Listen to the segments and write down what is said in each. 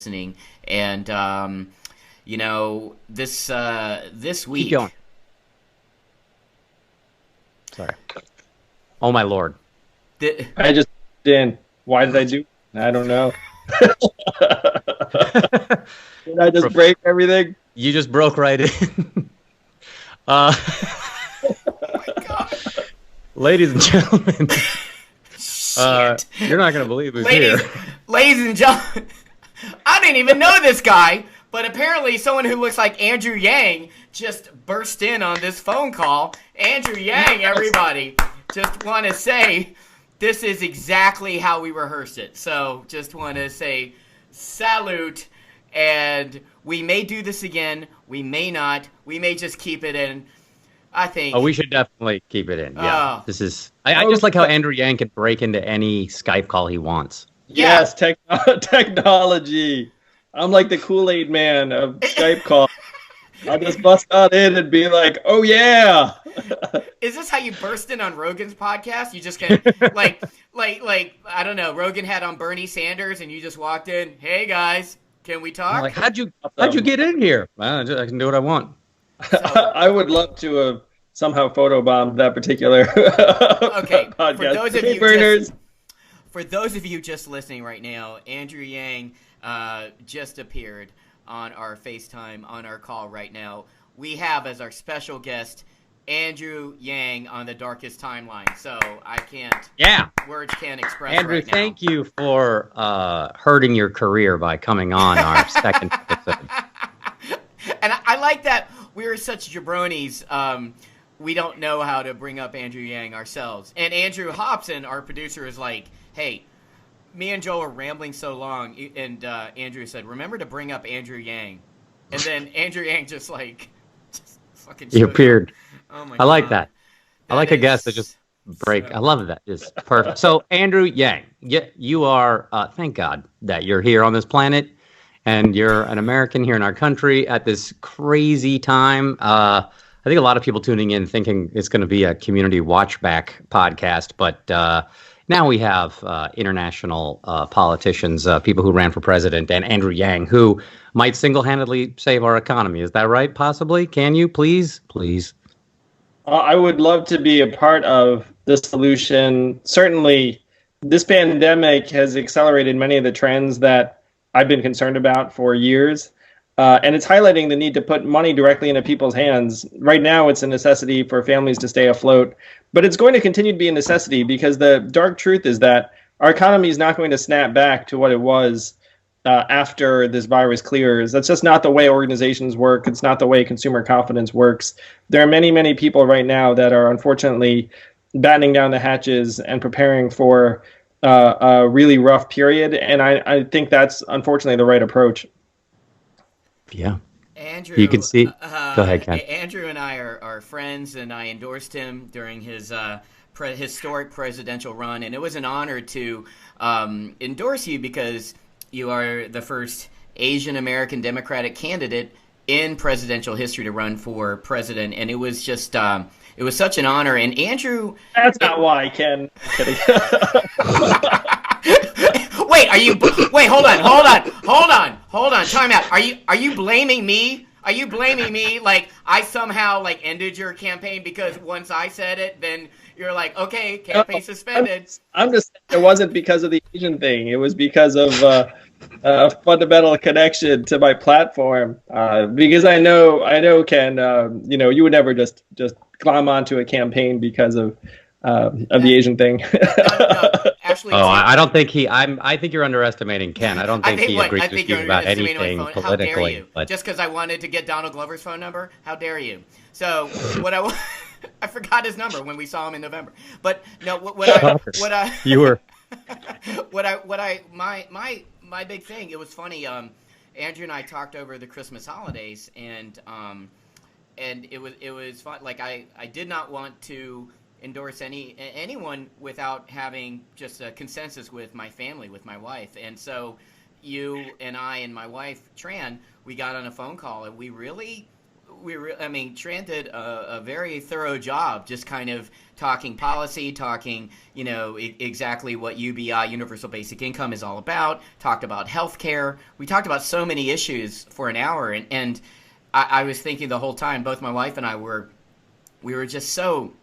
listening. And this Keep week, going. Sorry. Oh my lord. th- I just didn't. Why did I do? I don't know. Did I just break everything? You just broke right in. uh, ladies and gentlemen, shit. you're not going to believe who's ladies, here. ladies and gentlemen, I didn't even know this guy, but apparently someone who looks like Andrew Yang just burst in on this phone call. Andrew Yang, everybody, just want to say this is exactly how we rehearsed it. So just want to say salute, and we may do this again. We may not. We may just keep it in. I think. Oh, we should definitely keep it in. Yeah. Oh. This is. I just like how Andrew Yang can break into any Skype call he wants. Yeah. Yes, technology. I'm like the Kool-Aid man of Skype call. I'll just bust on in and be like, "Oh yeah." Is this how you burst in on Rogan's podcast? You just get like I don't know. Rogan had on Bernie Sanders, and you just walked in. Hey guys, can we talk? I'm like, how'd you get in here? Well, I can do what I want. I would love to have somehow photobombed that particular Okay, podcast. for those of Hey, you burners. For those of you just listening right now, Andrew Yang just appeared on our FaceTime, on our call right now. We have as our special guest Andrew Yang on the Darkest Timeline. So I can't. Yeah. Words can't express. Andrew, right now. thank you for hurting your career by coming on our second episode. And I like that we are such jabronis. We don't know how to bring up Andrew Yang ourselves. And Andrew Hobson, our producer, is like, hey, me and Joel are rambling so long. And Andrew said, remember to bring up Andrew Yang. And then Andrew Yang just fucking He appeared. Oh my I like God. that. I like a guest that just break. I love that. Just perfect. So Andrew Yang, you are. Thank God that you're here on this planet, and you're an American here in our country at this crazy time. I think a lot of people tuning in thinking it's going to be a community watchback podcast, but now we have international politicians, people who ran for president, and Andrew Yang, who might single-handedly save our economy. Is that right? Possibly? Can you please? I would love to be a part of the solution. Certainly, this pandemic has accelerated many of the trends that I've been concerned about for years. And it's highlighting the need to put money directly into people's hands. Right now, it's a necessity for families to stay afloat. But it's going to continue to be a necessity because the dark truth is that our economy is not going to snap back to what it was after this virus clears. That's just not the way organizations work. It's not the way consumer confidence works. There are many, many people right now that are unfortunately battening down the hatches and preparing for a really rough period. And I think that's unfortunately the right approach. Yeah. Andrew, you can see. Go ahead, Ken. Andrew and I are friends, and I endorsed him during his historic presidential run, and it was an honor to endorse you because you are the first Asian American Democratic candidate in presidential history to run for president, and it was just it was such an honor. And Andrew, that's not why, Ken. I'm kidding. Wait, hold on. Time out. Are you blaming me? Are you blaming me like I somehow like ended your campaign because once I said it, then you're like, okay, campaign suspended. I'm just saying it wasn't because of the Asian thing. It was because of a fundamental connection to my platform. Because I know, Ken, you would never just glom onto a campaign because of the Asian thing. No, actually, I don't think I think you're underestimating Ken. I don't think he agrees with you about anything politically. How dare you? But just because I wanted to get Donald Glover's phone number, how dare you? So what I forgot his number when we saw him in November. But no, you were my big thing. It was funny. Andrew and I talked over the Christmas holidays, and it was fun. Like I did not want to endorse anyone without having just a consensus with my family, with my wife. And so you and I and my wife, Tran, we got on a phone call, and we really I mean, Tran did a very thorough job, just kind of talking policy, talking, exactly what UBI, Universal Basic Income, is all about. Talked about healthcare. We talked about so many issues for an hour, and I was thinking the whole time, both my wife and I we were just so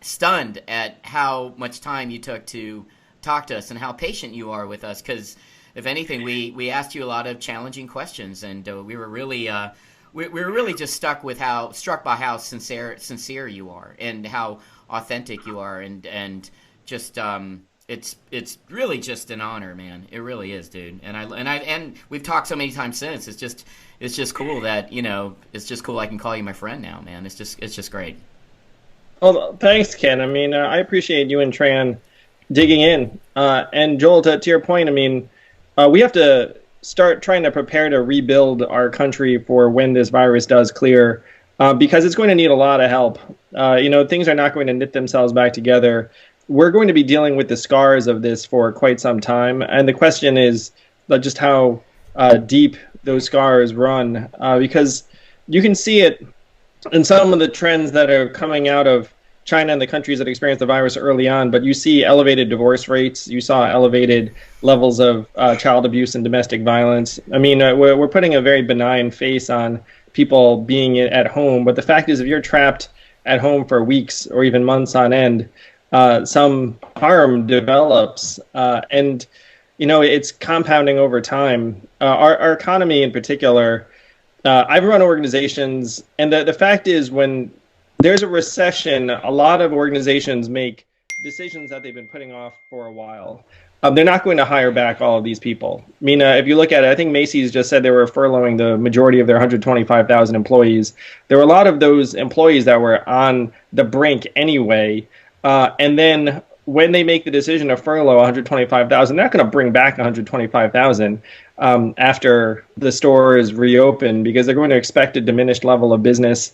stunned at how much time you took to talk to us and how patient you are with us. Because if anything, we asked you a lot of challenging questions, and we were really we were really just struck by how sincere you are and how authentic you are, and just it's really just an honor, man. It really is, dude. And we've talked so many times since. It's just cool that it's just cool I can call you my friend now, man. It's just great. Well, thanks, Ken. I mean, I appreciate you and Tran digging in. And Joel, to your point, I mean, we have to start trying to prepare to rebuild our country for when this virus does clear, because it's going to need a lot of help. Things are not going to knit themselves back together. We're going to be dealing with the scars of this for quite some time. And the question is just how deep those scars run, because you can see it in some of the trends that are coming out of China and the countries that experienced the virus early on, but you see elevated divorce rates. You saw elevated levels of child abuse and domestic violence. I mean, we're putting a very benign face on people being at home, but the fact is, if you're trapped at home for weeks or even months on end, some harm develops, and it's compounding over time. Our economy in particular, I've run organizations, and the fact is, when there's a recession, a lot of organizations make decisions that they've been putting off for a while. They're not going to hire back all of these people. I mean, if you look at it, I think Macy's just said they were furloughing the majority of their 125,000 employees. There were a lot of those employees that were on the brink anyway. And then when they make the decision to furlough 125,000, they're not going to bring back 125,000 after the stores reopen, because they're going to expect a diminished level of business.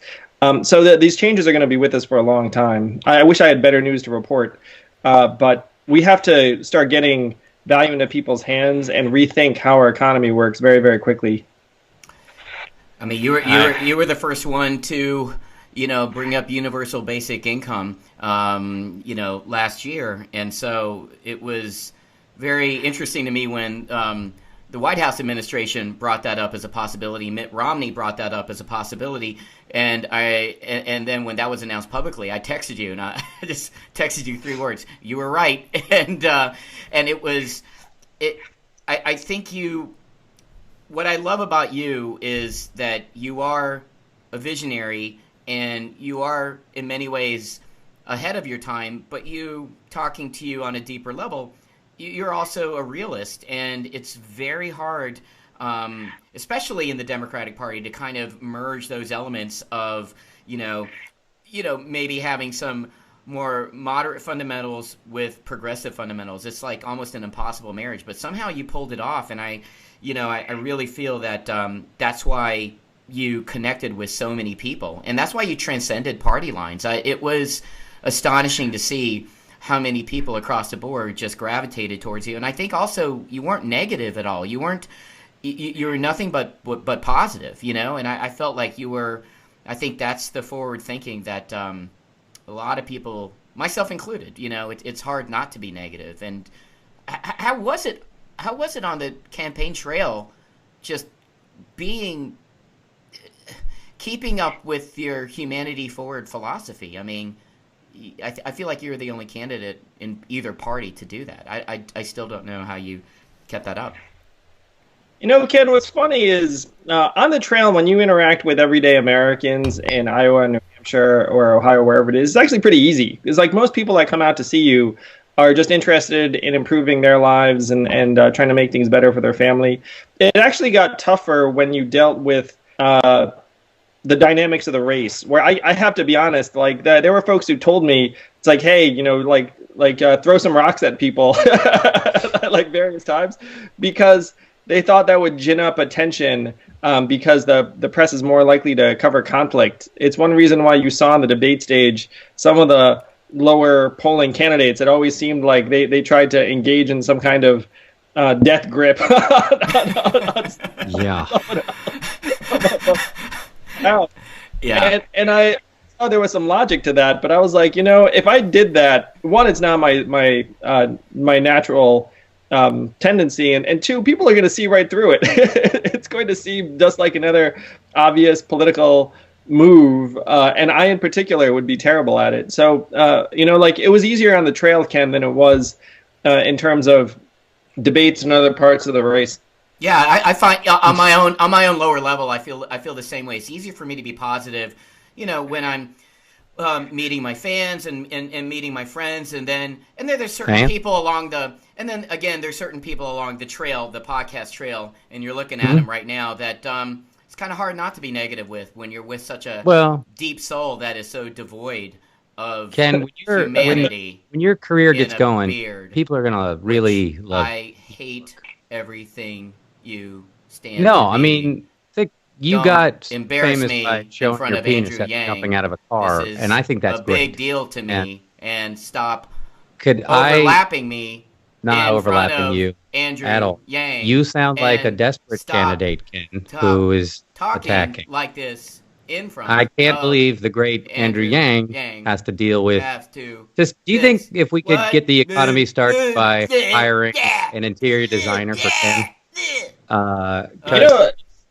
So that these changes are going to be with us for a long time. I wish I had better news to report, but we have to start getting value into people's hands and rethink how our economy works very, very quickly. I mean, you were the first one to bring up universal basic income last year, and so it was very interesting to me when the White House administration brought that up as a possibility. Mitt Romney brought that up as a possibility, and then when that was announced publicly, I texted you, and I just texted you 3 words: "You were right." And it was it. I think you. What I love about you is that you are a visionary, and you are in many ways ahead of your time. But talking to you on a deeper level, you're also a realist, and it's very hard, especially in the Democratic Party, to kind of merge those elements of, maybe having some more moderate fundamentals with progressive fundamentals. It's like almost an impossible marriage, but somehow you pulled it off, and I really feel that that's why you connected with so many people, and that's why you transcended party lines. It was astonishing to see how many people across the board just gravitated towards you. And I think also you weren't negative at all. You were nothing but positive, and I felt like you were. I think that's the forward thinking that a lot of people, myself included, it's hard not to be negative. And how was it on the campaign trail, just keeping up with your humanity forward philosophy? I mean, I feel like you're the only candidate in either party to do that. I still don't know how you kept that up. Ken, what's funny is on the trail, when you interact with everyday Americans in Iowa, New Hampshire, or Ohio, wherever it is, it's actually pretty easy. It's like most people that come out to see you are just interested in improving their lives and trying to make things better for their family. It actually got tougher when you dealt with the dynamics of the race, where I have to be honest, like there were folks who told me, it's like, hey, throw some rocks at people like various times, because they thought that would gin up attention, because the press is more likely to cover conflict. It's one reason why you saw on the debate stage some of the lower polling candidates, it always seemed like they tried to engage in some kind of death grip. Yeah. Now, Yeah. And I thought there was some logic to that, but I was like, if I did that, one, it's not my natural tendency, and two, people are going to see right through it. It's going to seem just like another obvious political move, and I in particular would be terrible at it. So, like it was easier on the trail, Ken, than it was in terms of debates and other parts of the race. Yeah, I find on my own lower level, I feel the same way. It's easier for me to be positive, when I'm meeting my fans and meeting my friends, and then there's certain people along the, and then again there's certain people along the trail, the podcast trail, and you're looking at them right now that it's kind of hard not to be negative with when you're with such a deep soul that is so devoid of humanity. When your career gets going, beard, people are gonna really love. I hate everything you stand. No, to I mean, you Don't got embarrass famous me by in showing front your of penis Andrew after Yang. jumping out of a car, This is and I think that's a great. big deal to me. And stop Could overlapping me. not in overlapping front of you Andrew at all. Yang. You sound like a And desperate stop candidate, Ken, who is talking attacking. like this in front. I can't of believe the great Andrew Yang has to deal with. Do you think if we could get the economy started by hiring an interior designer for Ken?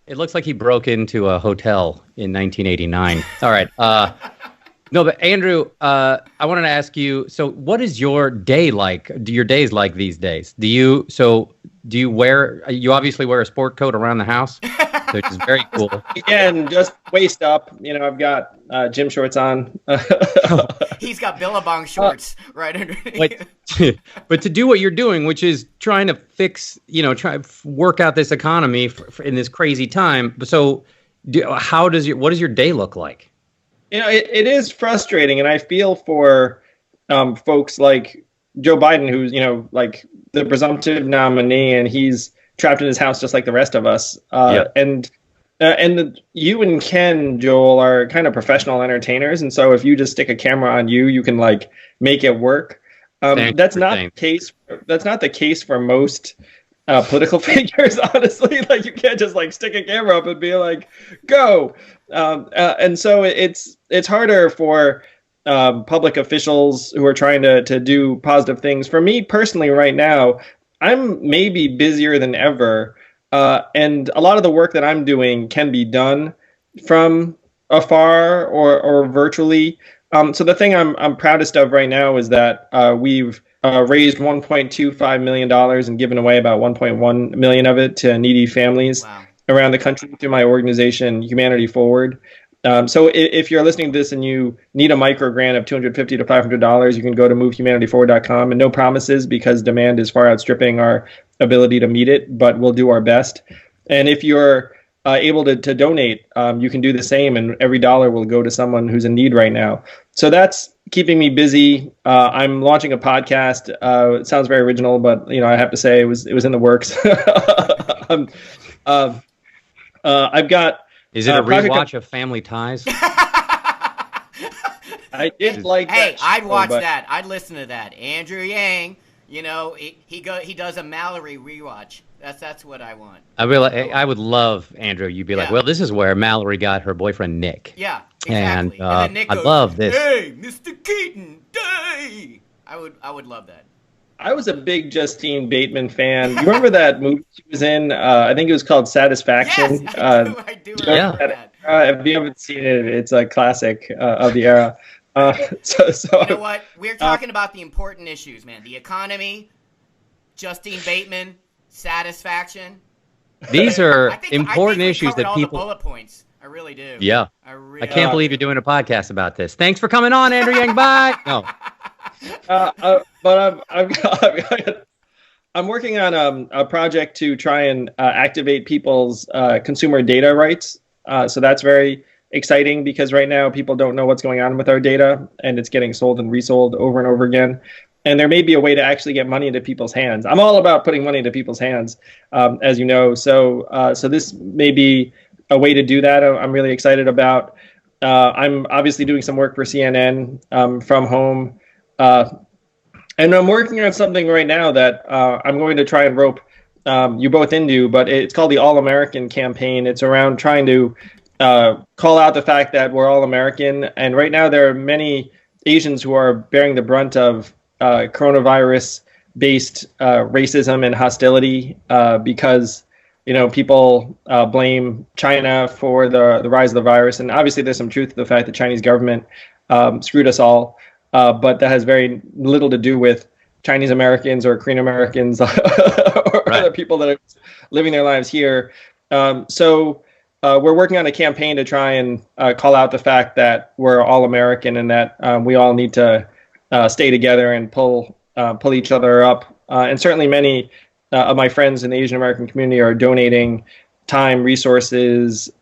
It looks like he broke into a hotel in 1989. All right. No, but Andrew, I wanted to ask you. So, what is your day like? Do your days like these days? Do you wear? You obviously wear a sport coat around the house, which is very cool. Again, just waist up. I've got gym shorts on. He's got Billabong shorts right underneath. But to do what you're doing, which is trying to fix, work out this economy in this crazy time. So, what does your day look like? It is frustrating, and I feel for folks like Joe Biden, who's like the presumptive nominee, and he's trapped in his house just like the rest of us. And you and Ken, Joel, are kind of professional entertainers, and so if you just stick a camera on you, you can like make it work. That's not the case. That's not the case for most political figures, honestly. Like you can't just like stick a camera up and be like, "Go." And so it's harder for public officials who are trying to do positive things. For me personally, right now, I'm maybe busier than ever, and a lot of the work that I'm doing can be done from afar or virtually. So the thing I'm proudest of right now is that we've raised $1.25 million and given away about 1.1 million of it to needy families around the country through my organization, Humanity Forward. So if you're listening to this and you need a micro grant of $250 to $500, you can go to movehumanityforward.com, and no promises because demand is far outstripping our ability to meet it, but we'll do our best. And if you're able to donate, you can do the same, and every dollar will go to someone who's in need right now. So that's keeping me busy. I'm launching a podcast. It sounds very original, but I have to say it was in the works. I've got. Is it a rewatch of Family Ties? I did like. Hey, I'd watch that. I'd listen to that. Andrew Yang. He does a Mallory rewatch. That's what I want. I would love, Andrew. You'd be like, well, this is where Mallory got her boyfriend Nick. Yeah, exactly. And then Nick goes, I love this. Hey, Mr. Keaton, hey! I would love that. I was a big Justine Bateman fan. You remember that movie she was in? I think it was called Satisfaction. Yes, I do remember that. If you haven't seen it, it's a classic of the era. So you know what? We're talking about the important issues, man. The economy, Justine Bateman, Satisfaction. These are important issues that all people. The bullet points. I really do. Yeah. I can't believe you're doing a podcast about this. Thanks for coming on, Andrew Yang. Bye. No. But I'm working on a project to try and activate people's consumer data rights. So that's very exciting because right now people don't know what's going on with our data, and it's getting sold and resold over and over again. And there may be a way to actually get money into people's hands. I'm all about putting money into people's hands, as you know. So this may be a way to do that. I'm really excited about. I'm obviously doing some work for CNN from home. And I'm working on something right now that I'm going to try and rope you both into, but it's called the All American campaign. It's around trying to call out the fact that we're all American. And right now, there are many Asians who are bearing the brunt of coronavirus-based racism and hostility because people blame China for the rise of the virus. And obviously, there's some truth to the fact that Chinese government screwed us all. But that has very little to do with Chinese Americans or Korean Americans or other people that are living their lives here. So we're working on a campaign to try and call out the fact that we're all American and that we all need to stay together and pull each other up. And certainly many of my friends in the Asian American community are donating time, resources,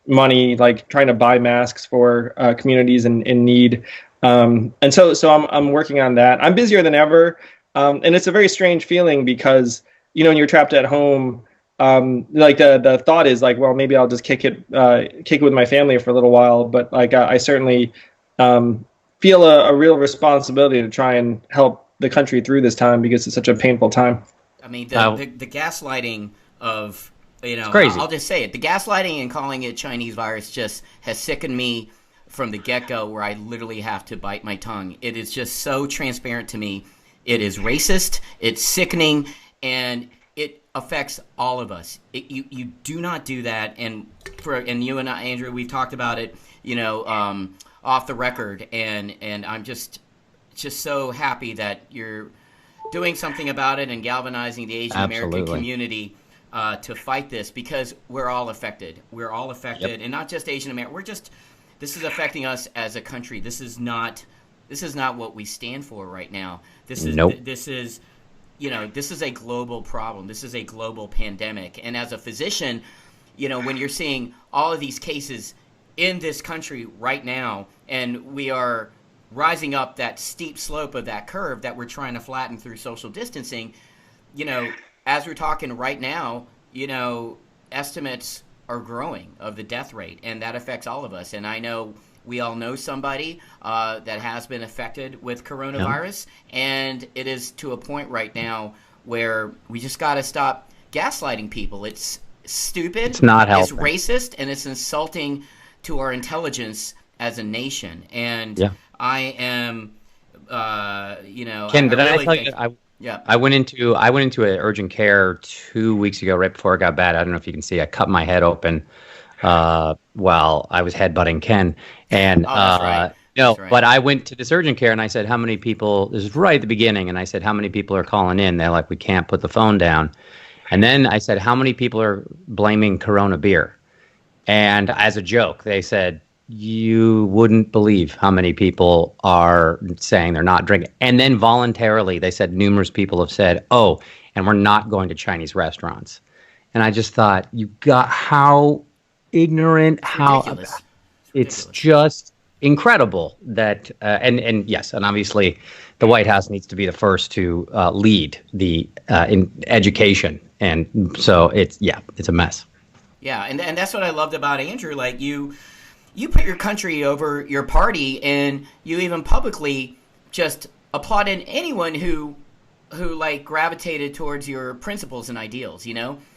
money, like trying to buy masks for communities in need. And so I'm working on that. I'm busier than ever. And it's a very strange feeling because, when you're trapped at home, like the thought is like, well, maybe I'll just kick it with my family for a little while. But like, I certainly feel a real responsibility to try and help the country through this time because it's such a painful time. I mean, the gaslighting of, it's crazy. I'll just say it. The gaslighting and calling it Chinese virus just has sickened me from the get-go, where I literally have to bite my tongue. It is just so transparent to me. It is racist, it's sickening, and it affects all of us. You do not do that, and you and I, Andrew, we've talked about it, off the record, and I'm just so happy that you're doing something about it and galvanizing the Asian American community to fight this, because we're all affected. We're all affected, yep. And not just Asian American. This is affecting us as a country. This is not what we stand for right now. This is this is a global problem. This is a global pandemic. And as a physician, when you're seeing all of these cases in this country right now, and we are rising up that steep slope of that curve that we're trying to flatten through social distancing, as we're talking right now, estimates are growing of the death rate, and that affects all of us. And I know we all know somebody that has been affected with coronavirus, and it is to a point right now where we just got to stop gaslighting people. It's stupid, it's not helping, it's racist, and it's insulting to our intelligence as a nation. And I am, Ken, did I tell you? Yeah, I went into an urgent care 2 weeks ago, right before it got bad. I don't know if you can see. I cut my head open while I was headbutting Ken, and that's right. But I went to this urgent care and I said, "How many people?" This is right at the beginning, and I said, "How many people are calling in?" They're like, "We can't put the phone down." And then I said, "How many people are blaming Corona beer?" And as a joke, they said, "You wouldn't believe how many people are saying they're not drinking." And then voluntarily, they said numerous people have said, "Oh, and we're not going to Chinese restaurants." And I just thought, how ignorant, it's just incredible that, and yes, and obviously the White House needs to be the first to lead the in education. And so it's a mess. Yeah, and that's what I loved about Andrew. Like you put your country over your party, and you even publicly just applauded anyone who like gravitated towards your principles and ideals,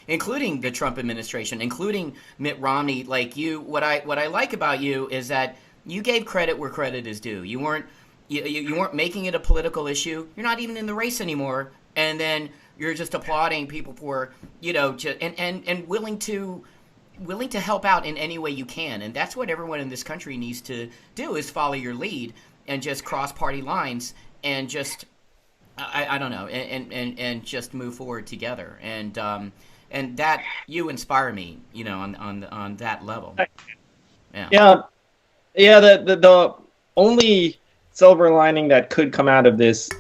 including the Trump administration, including Mitt Romney. Like what I like about you is that you gave credit where credit is due. You weren't making it a political issue. You're not even in the race anymore, and then you're just applauding people for and willing to help out in any way you can. And that's what everyone in this country needs to do, is follow your lead and just cross party lines and just I don't know, and just move forward together. And that you inspire me, on that level. Yeah. The only silver lining that could come out of this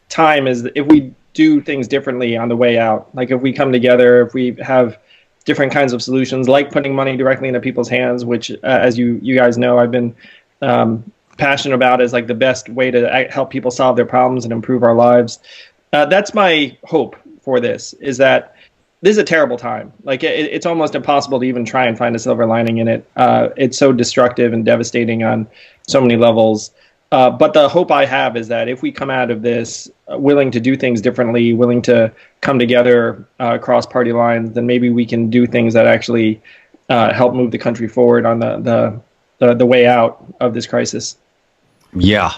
time is if we do things differently on the way out. Like if we come together, if we have different kinds of solutions, like putting money directly into people's hands, which, as you guys know, I've been passionate about as like the best way to help people solve their problems and improve our lives. That's my hope for this, is that this is a terrible time. Like it's almost impossible to even try and find a silver lining in it. It's so destructive and devastating on so many levels. But the hope I have is that if we come out of this willing to do things differently, willing to come together across party lines, then maybe we can do things that actually help move the country forward on the way out of this crisis. Yeah.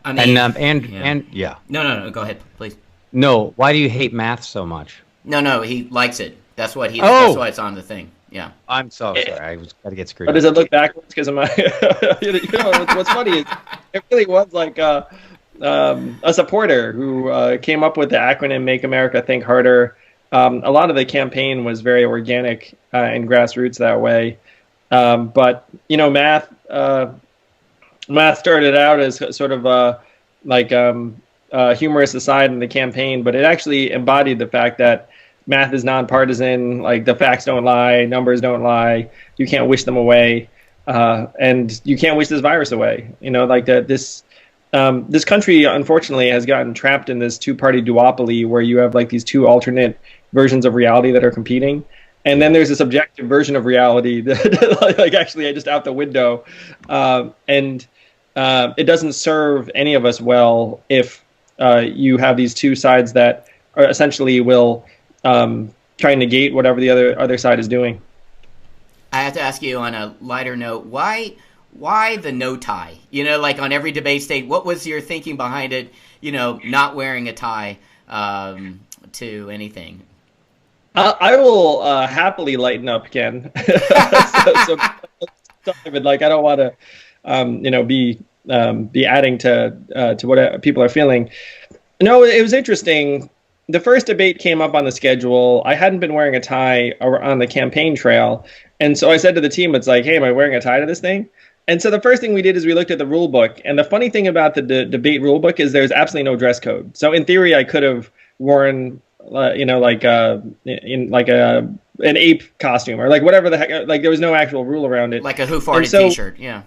I mean, And yeah. No. Go ahead, please. No, why do you hate math so much? No. He likes it. That's what he. Oh! That's why it's on the thing. Yeah. I'm so sorry. I was got to get screwed. But does it look backwards? Because what's funny is it really was like a supporter who came up with the acronym "Make America Think Harder." A lot of the campaign was very organic and grassroots that way. But math started out as sort of a humorous aside in the campaign, but it actually embodied the fact that math is nonpartisan. Like, the facts don't lie, numbers don't lie. You can't wish them away, and you can't wish this virus away. This country, unfortunately, has gotten trapped in this two-party duopoly where you have like these two alternate versions of reality that are competing, and then there's this objective version of reality that like actually just out the window, and it doesn't serve any of us well if you have these two sides that are essentially will try and negate whatever the other side is doing. I have to ask you on a lighter note, why the no tie? Like on every debate state, what was your thinking behind it? Not wearing a tie to anything. I will happily lighten up, Ken. But like, I don't want to, be adding to what people are feeling. No, it was interesting. The first debate came up on the schedule. I hadn't been wearing a tie on the campaign trail. And so I said to the team, it's like, hey, am I wearing a tie to this thing? And so the first thing we did is we looked at the rule book. And the funny thing about the debate rule book is there's absolutely no dress code. So in theory, I could have worn, an ape costume or like whatever the heck. Like, there was no actual rule around it. Like a Who Farted T-shirt. Yeah.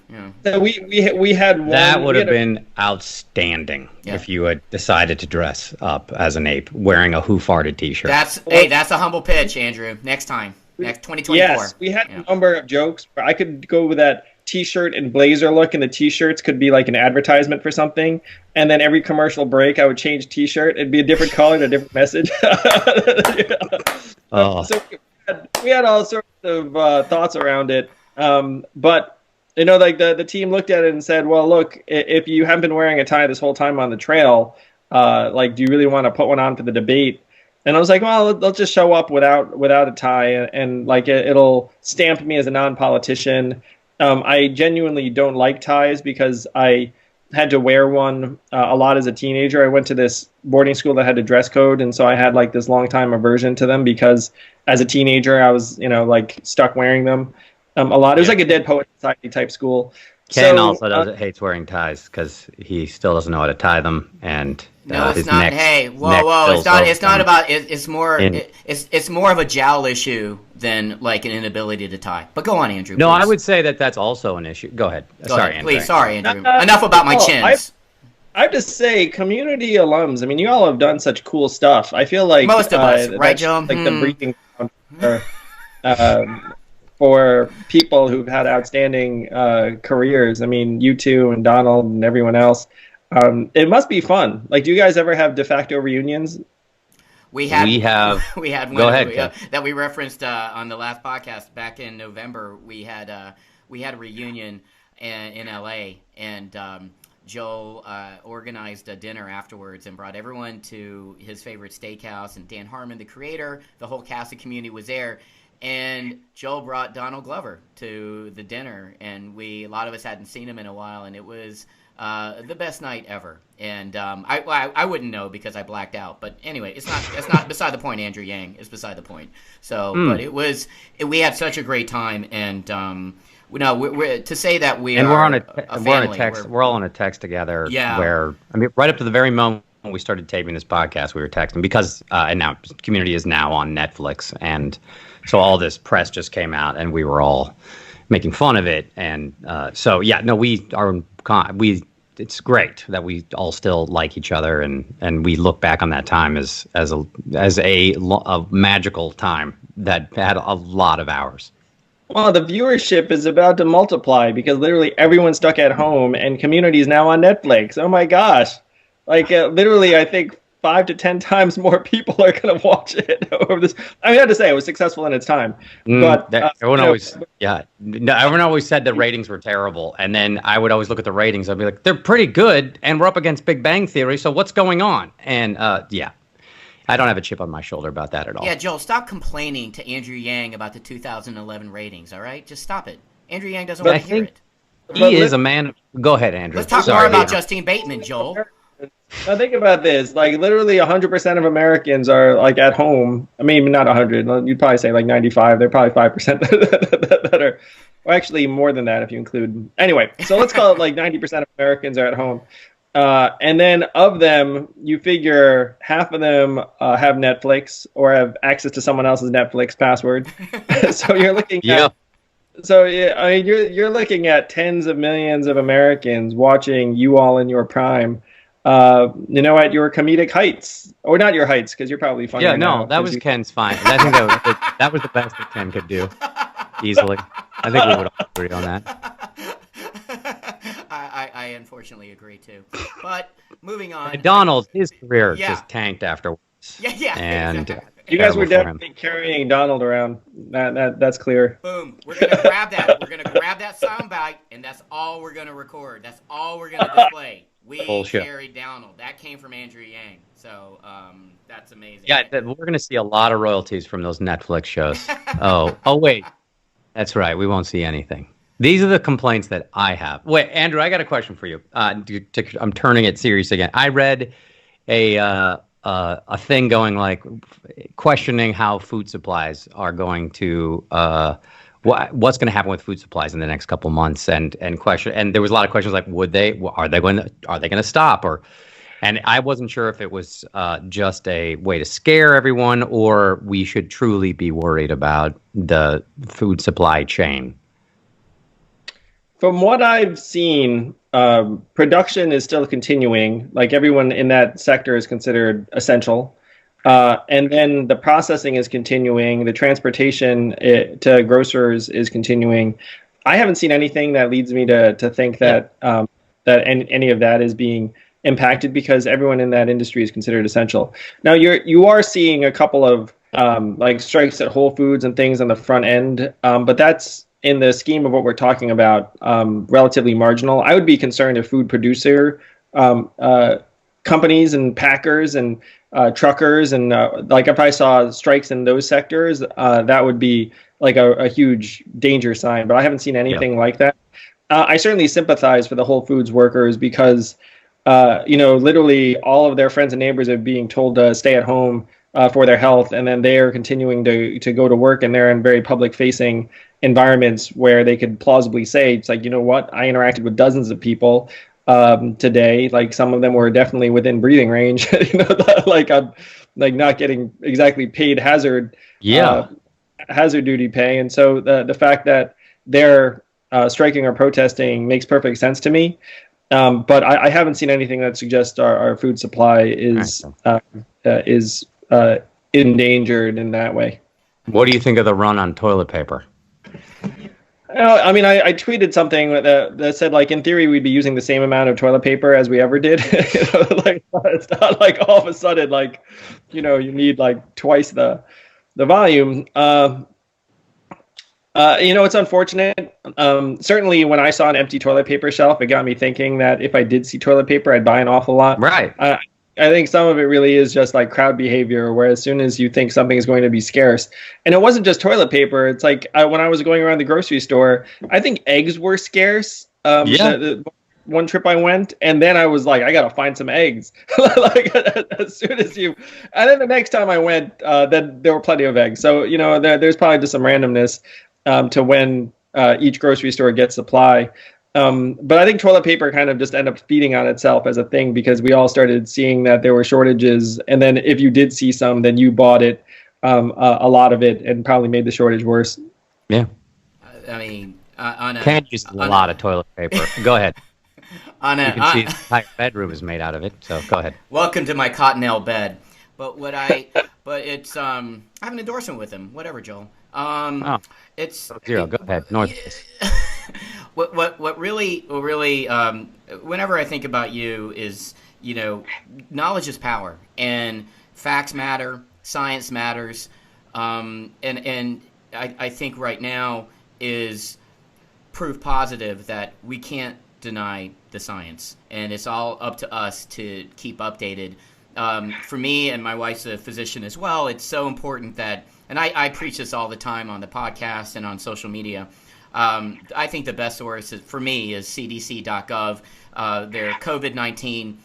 So we had one. That would have been outstanding if you had decided to dress up as an ape wearing a Who Farted T-shirt. That's a humble pitch, Andrew. Next time. Next 2024. Yes, we had a number of jokes. I could go with that T-shirt and blazer look, and the T-shirts could be like an advertisement for something. And then every commercial break, I would change T-shirt. It'd be a different color and a different message. So we had all sorts of thoughts around it. But the team looked at it and said, "Well, look, if you haven't been wearing a tie this whole time on the trail, do you really want to put one on for the debate?" And I was like, well, they'll just show up without a tie, and like it'll stamp me as a non-politician. I genuinely don't like ties because I had to wear one a lot as a teenager. I went to this boarding school that had a dress code, and so I had like this long time aversion to them because as a teenager I was stuck wearing them a lot. It was like a Dead Poet Society type school. Ken also hates wearing ties because he still doesn't know how to tie them, and no, it's not. Hey, whoa! It's not about. It's more. It's more of a jowl issue than like an inability to tie. But go on, Andrew. No, please. I would say that's also an issue. Go ahead. Sorry, Andrew. Please, sorry, Andrew. Enough about my chins. I have to say, community alums. I mean, you all have done such cool stuff. I feel like most of us, right, Joe? Like the breathing ground for people who've had outstanding careers. I mean, you two and Donald and everyone else. It must be fun. Like, do you guys ever have de facto reunions? We have one. Go ahead, that we referenced on the last podcast back in November. We had a reunion in LA, and Joe organized a dinner afterwards and brought everyone to his favorite steakhouse. And Dan Harmon, the creator, the whole cast of Community was there. And Joel brought Donald Glover to the dinner, and a lot of us hadn't seen him in a while, and it was the best night ever. And I wouldn't know because I blacked out. But anyway, it's not beside the point. Andrew Yang is beside the point. So, but we had such a great time, and we're to say that we're on a text. We're all on a text together. Yeah. Where right up to the very moment we started taping this podcast, we were texting because and now Community is now on Netflix, and so all this press just came out, and we were all making fun of it, and it's great that we all still like each other, and we look back on that time as a magical time that had a lot of hours. Well, the viewership is about to multiply because literally everyone's stuck at home, and Community is now on Netflix. Oh my gosh! Like literally, I think 5 to 10 times more people are going to watch it over this. I mean, I have to say it was successful in its time, but everyone everyone always said the ratings were terrible, and then I would always look at the ratings. I'd be like, they're pretty good, and we're up against Big Bang Theory, so what's going on? And I don't have a chip on my shoulder about that at all. Yeah, Joel, stop complaining to Andrew Yang about the 2011 ratings, all right? Just stop it. Andrew Yang doesn't want to hear it. He is a man. Go ahead, Andrew. Let's talk more about Justine Bateman, Joel. Now think about this. Like, literally 100% of Americans are, like, at home. I mean, not 100. You'd probably say, like, 95. They're probably 5% that are... Well, actually, more than that if you include... Anyway, so let's call it, like, 90% of Americans are at home. And then of them, you figure half of them have Netflix or have access to someone else's Netflix password. So you're looking at... So yeah, I mean, you're looking at tens of millions of Americans watching you all in your prime, at your comedic heights, or not your heights, because you're probably funny. Yeah, no, that was Ken's fine. I think that was the best that Ken could do, easily. I think we would all agree on that. I unfortunately agree too. But moving on, Donald, his career just tanked afterwards. Yeah, and. Exactly. You guys were definitely carrying Donald around. That's clear. Boom. We're going to grab that. We're going to grab that soundbite, and that's all we're going to record. That's all we're going to display. We carried Donald. That came from Andrew Yang. So that's amazing. Yeah, we're going to see a lot of royalties from those Netflix shows. Oh, wait. That's right. We won't see anything. These are the complaints that I have. Wait, Andrew, I got a question for you. I'm turning it serious again. I read a thing going like questioning how food supplies are going to what's going to happen with food supplies in the next couple months and there was a lot of questions like are they going to stop and I wasn't sure if it was just a way to scare everyone or we should truly be worried about the food supply chain. From what I've seen, production is still continuing. Like, everyone in that sector is considered essential. And then the processing is continuing. The transportation to grocers is continuing. I haven't seen anything that leads me to think that any of that is being impacted because everyone in that industry is considered essential. Now, you are seeing a couple of like strikes at Whole Foods and things on the front end, but that's, in the scheme of what we're talking about, relatively marginal. I would be concerned if food producer companies and packers and truckers and like if I saw strikes in those sectors, that would be like a huge danger sign. But I haven't seen anything like that. I certainly sympathize for the Whole Foods workers because, literally all of their friends and neighbors are being told to stay at home for their health, and then they are continuing to go to work, and they're in very public-facing environments where they could plausibly say, it's like, you know what, I interacted with dozens of people today. Like, some of them were definitely within breathing range. Like I'm like not getting exactly paid hazard duty pay, and so the fact that they're striking or protesting makes perfect sense to me. But I haven't seen anything that suggests our food supply is endangered in that way. What do you think of the run on toilet paper? I mean, I tweeted something that said, like, in theory, we'd be using the same amount of toilet paper as we ever did. Like, it's not like all of a sudden, like, you need like twice the volume. It's unfortunate. Certainly, when I saw an empty toilet paper shelf, it got me thinking that if I did see toilet paper, I'd buy an awful lot. Right. I think some of it really is just like crowd behavior, where as soon as you think something is going to be scarce, and it wasn't just toilet paper. It's like when I was going around the grocery store, I think eggs were scarce. The one trip I went, and then I was like, I got to find some eggs. Like as soon as and then the next time I went, then there were plenty of eggs. So, there's probably just some randomness to when each grocery store gets supply. But I think toilet paper kind of just ended up feeding on itself as a thing because we all started seeing that there were shortages. And then if you did see some, then you bought it, a lot of it, and probably made the shortage worse. Yeah. I mean, Can't use a lot of toilet paper. Go ahead. You can see the entire bedroom is made out of it, so go ahead. Welcome to my Cottonelle bed. But it's I have an endorsement with him. Whatever, Joel. It's Zero. Go ahead. North. what really whenever I think about you is, knowledge is power, and facts matter, science matters, and I think right now is proof positive that we can't deny the science, and it's all up to us to keep updated. For me, and my wife's a physician as well, it's so important that, and I preach this all the time on the podcast and on social media. I think the best source for me is cdc.gov. Their COVID-19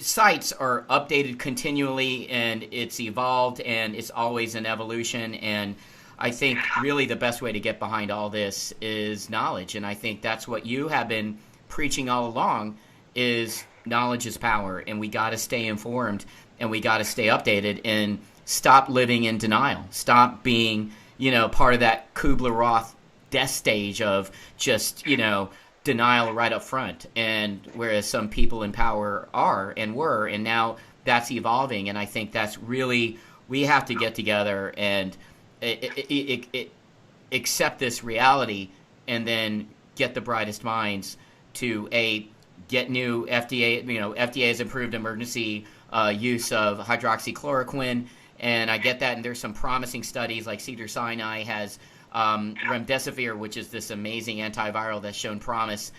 sites are updated continually, and it's evolved, and it's always an evolution. And I think really the best way to get behind all this is knowledge. And I think that's what you have been preaching all along, is knowledge is power, and we got to stay informed, and we got to stay updated, and stop living in denial. Stop being, part of that Kubler-Ross death stage of just, denial right up front. And whereas some people in power are and were, and now that's evolving. And I think that's really, we have to get together and accept this reality, and then get the brightest minds to get new FDA. FDA has approved emergency use of hydroxychloroquine, and I get that. And there's some promising studies, like Cedars-Sinai has remdesivir, which is this amazing antiviral that's shown promise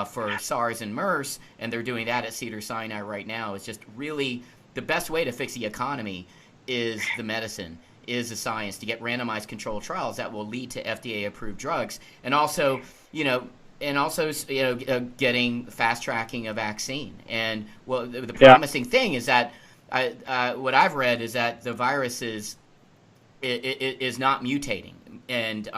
for SARS and MERS, and they're doing that at Cedars-Sinai right now. It's just really the best way to fix the economy is the medicine, is the science, to get randomized controlled trials that will lead to FDA-approved drugs, and also, getting fast tracking a vaccine. And the promising thing is that what I've read is that the virus is not mutating, and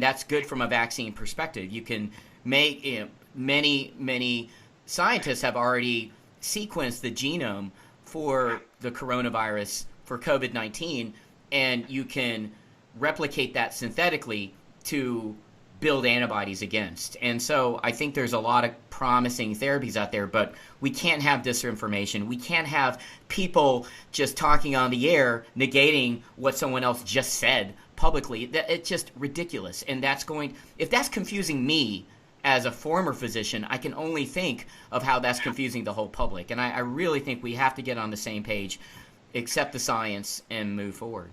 that's good from a vaccine perspective. You can make many scientists have already sequenced the genome for the coronavirus, for COVID-19, and you can replicate that synthetically to build antibodies against. And so I think there's a lot of promising therapies out there, but we can't have disinformation. We can't have people just talking on the air negating what someone else just said publicly. It's just ridiculous. And if that's confusing me as a former physician, I can only think of how that's confusing the whole public. And I really think we have to get on the same page, accept the science, and move forward.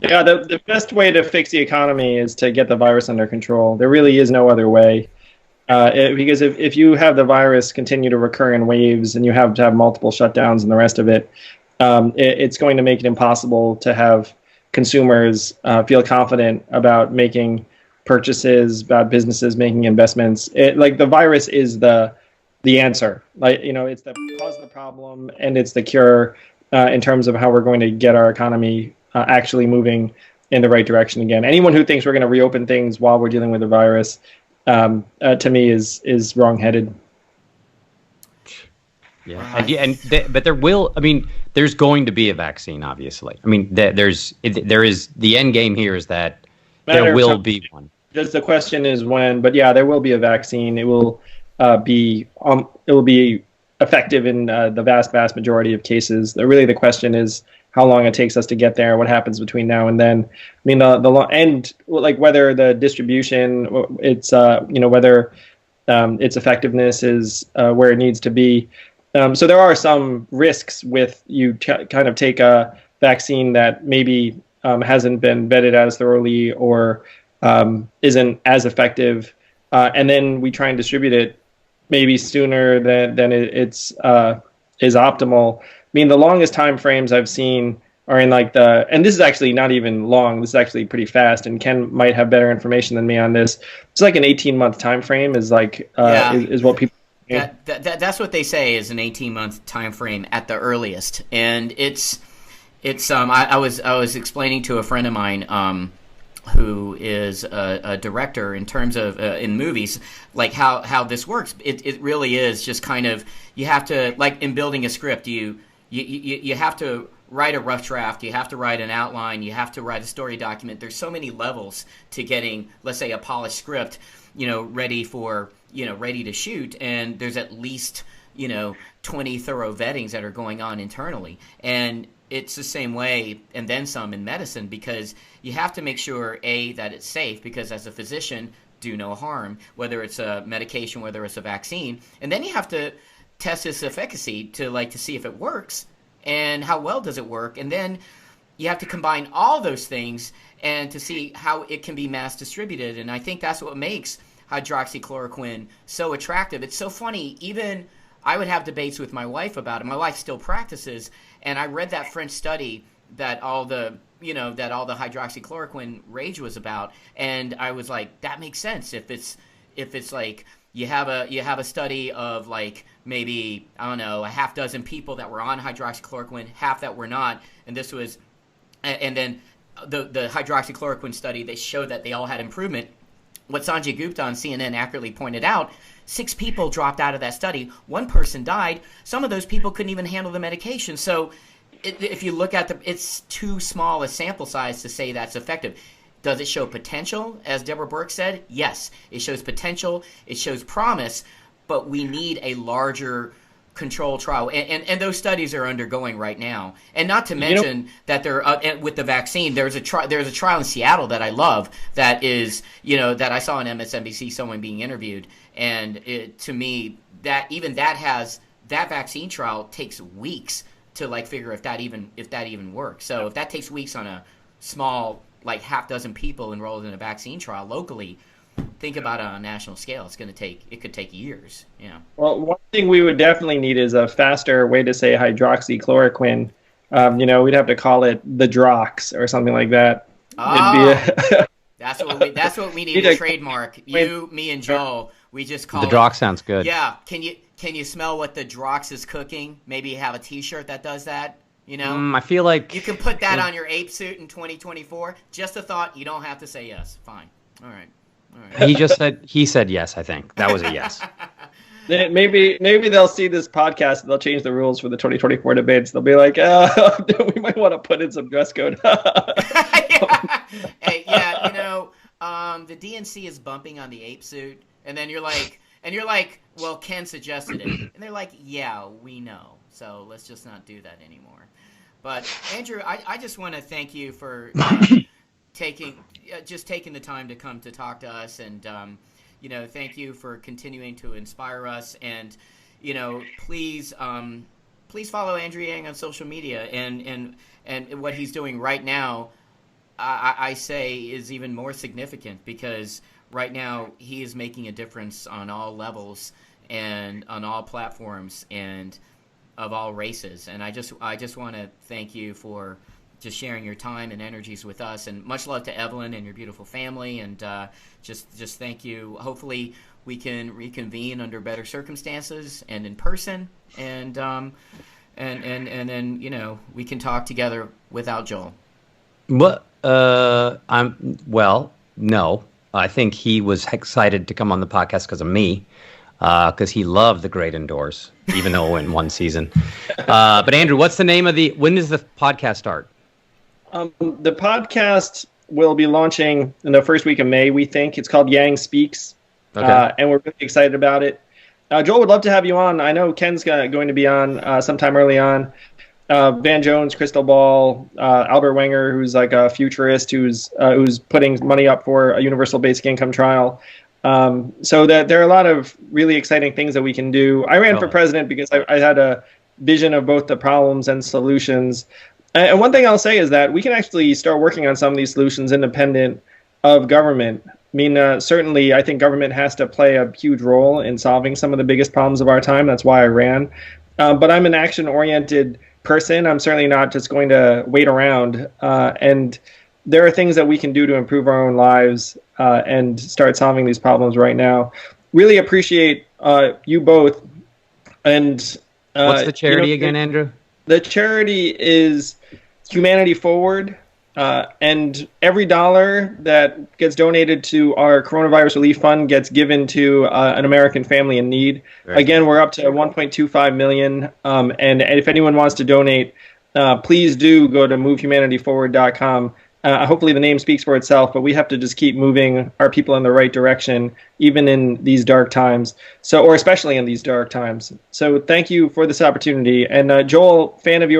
Yeah, the best way to fix the economy is to get the virus under control. There really is no other way. Because if you have the virus continue to recur in waves, and you have to have multiple shutdowns and the rest of it, it's going to make it impossible to have consumers feel confident about making purchases, about businesses making investments. The virus is the answer. It's the cause of the problem, and it's the cure in terms of how we're going to get our economy actually moving in the right direction again. Anyone who thinks we're going to reopen things while we're dealing with the virus, to me, is wrong-headed. Yeah, but there will. There's going to be a vaccine. Obviously, there is the end game here is that there will be one. Just the question is when. But yeah, there will be a vaccine. It will be effective in the vast majority of cases. The question is how long it takes us to get there, what happens between now and then. Whether the distribution, whether its effectiveness is where it needs to be. So there are some risks with you kind of take a vaccine that maybe hasn't been vetted as thoroughly or isn't as effective, and then we try and distribute it maybe sooner than it's is optimal. The longest time frames I've seen are in and this is actually not even long. This is actually pretty fast, and Ken might have better information than me on this. It's like an 18-month time frame is what people. That's what they say is an 18-month time frame at the earliest, and it's I was explaining to a friend of mine who is a director in terms of in movies, like how this works. It really is just kind of, you have to, like in building a script, you have to write a rough draft, you have to write an outline, you have to write a story document. There's so many levels to getting, let's say, a polished script, ready to shoot, and there's at least 20 thorough vettings that are going on internally. And it's the same way, and then some in medicine, because you have to make sure, A, that it's safe, because as a physician, do no harm, whether it's a medication, whether it's a vaccine. And then you have to test its efficacy to see if it works and how well does it work. And then you have to combine all those things and to see how it can be mass distributed. And I think that's what makes hydroxychloroquine so attractive. It's so funny. Even I would have debates with my wife about it. My wife still practices, and I read that French study that all the hydroxychloroquine rage was about, and I was like, that makes sense. If it's like you have a study of like maybe, I don't know, a half dozen people that were on hydroxychloroquine, half that were not, and then the hydroxychloroquine study, they showed that they all had improvement. What Sanjay Gupta on CNN accurately pointed out, 6 people dropped out of that study. 1 person died. Some of those people couldn't even handle the medication. So if you look at it's too small a sample size to say that's effective. Does it show potential, as Deborah Burke said? Yes, it shows potential. It shows promise, but we need a larger control trial, and those studies are undergoing right now. And not to mention that they're with the vaccine. There's a trial in Seattle that I love that is that I saw on MSNBC someone being interviewed, and to me that vaccine trial takes weeks to like figure if that even works. So if that takes weeks on a small like half dozen people enrolled in a vaccine trial locally, think about it on a national scale. It could take years. Well, one thing we would definitely need is a faster way to say hydroxychloroquine. We'd have to call it the Drox or something like that. Oh, that's what we need to trademark. You, me, and Joel. We just call the Drox sounds good. Yeah. Can you smell what the Drox is cooking? Maybe have a T-shirt that does that. I feel like you can put that on your ape suit in 2024. Just a thought. You don't have to say yes. Fine. All right. He said yes, I think. That was a yes. Maybe they'll see this podcast and they'll change the rules for the 2024 debates. They'll be like, we might want to put in some dress code. Hey, the DNC is bumping on the ape suit, and then you're like, well, Ken suggested it. And they're like, yeah, we know. So let's just not do that anymore. But Andrew, I just want to thank you for taking the time to come to talk to us, and thank you for continuing to inspire us. And please follow Andrew Yang on social media, and what he's doing right now, I say is even more significant, because right now he is making a difference on all levels and on all platforms and of all races. And I just want to thank you for just sharing your time and energies with us, and much love to Evelyn and your beautiful family, and just thank you. Hopefully we can reconvene under better circumstances and in person, and then we can talk together without Joel. No. I think he was excited to come on the podcast because of me, because he loved The Great Indoors, even though it went 1 season. But Andrew, what's the name when does the podcast start? The podcast will be launching in the first week of May, we think. It's called Yang Speaks, and we're really excited about it. Joel, would love to have you on. I know Ken's going to be on sometime early on. Van Jones, Crystal Ball, Albert Wenger, who's like a futurist who's putting money up for a universal basic income trial. So that there are a lot of really exciting things that we can do. I ran for president because I had a vision of both the problems and solutions. And one thing I'll say is that we can actually start working on some of these solutions independent of government. I mean, certainly I think government has to play a huge role in solving some of the biggest problems of our time. That's why I ran. But I'm an action-oriented person. I'm certainly not just going to wait around. And there are things that we can do to improve our own lives and start solving these problems right now. Really appreciate you both. And what's the charity again, Andrew? The charity is Humanity Forward, and every dollar that gets donated to our coronavirus relief fund gets given to an American family in need. Again, we're up to 1.25 million, and if anyone wants to donate, please do go to movehumanityforward.com. Hopefully the name speaks for itself, but we have to just keep moving our people in the right direction, even in these dark times. Or especially in these dark times. So thank you for this opportunity. And Joel, fan of yours.